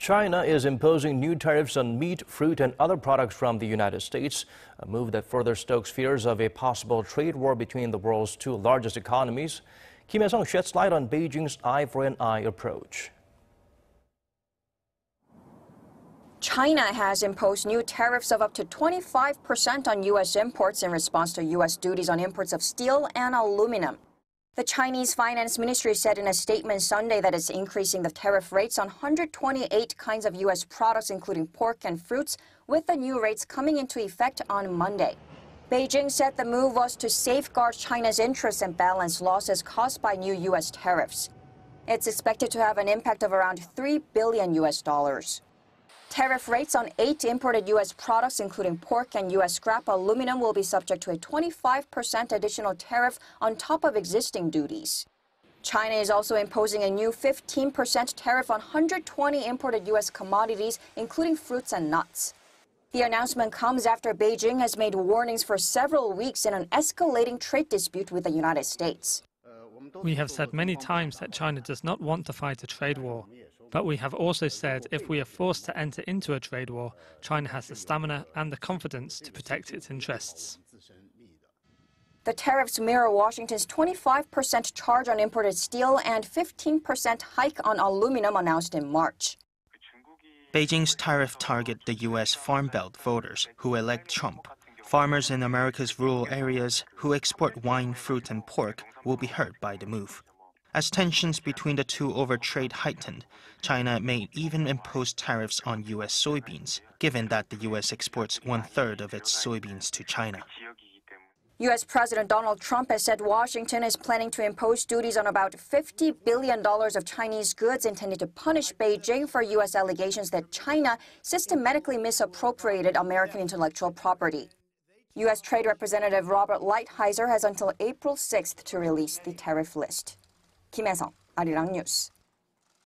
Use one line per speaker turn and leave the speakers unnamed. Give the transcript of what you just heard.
China is imposing new tariffs on meat, fruit, and other products from the United States, a move that further stokes fears of a possible trade war between the world's two largest economies. Hyesung sheds light on Beijing's eye for an eye approach.
China has imposed new tariffs of up to 25% on U.S. imports in response to U.S. duties on imports of steel and aluminum. The Chinese Finance Ministry said in a statement Sunday that it's increasing the tariff rates on 128 kinds of U.S. products, including pork and fruits, with the new rates coming into effect on Monday. Beijing said the move was to safeguard China's interests and balance losses caused by new U.S. tariffs. It's expected to have an impact of around $3 billion. Tariff rates on 8 imported U.S. products, including pork and U.S. scrap aluminum, will be subject to a 25% additional tariff on top of existing duties. China is also imposing a new 15% tariff on 120 imported U.S. commodities, including fruits and nuts. The announcement comes after Beijing has made warnings for several weeks in an escalating trade dispute with the United States.
We have said many times that China does not want to fight a trade war. But we have also said if we are forced to enter into a trade war, China has the stamina and the confidence to protect its interests.
The tariffs mirror Washington's 25% charge on imported steel and 15% hike on aluminum announced in March.
Beijing's tariff target the U.S. Farm Belt voters who elect Trump. Farmers in America's rural areas who export wine, fruit, and pork will be hurt by the move. As tensions between the two over trade heightened, China may even impose tariffs on U.S. soybeans, given that the U.S. exports 1/3 of its soybeans to China.
U.S. President Donald Trump has said Washington is planning to impose duties on about $50 billion of Chinese goods intended to punish Beijing for U.S. allegations that China systematically misappropriated American intellectual property. U.S. Trade Representative Robert Lighthizer has until April 6th to release the tariff list. 김혜성, 아리랑 뉴스.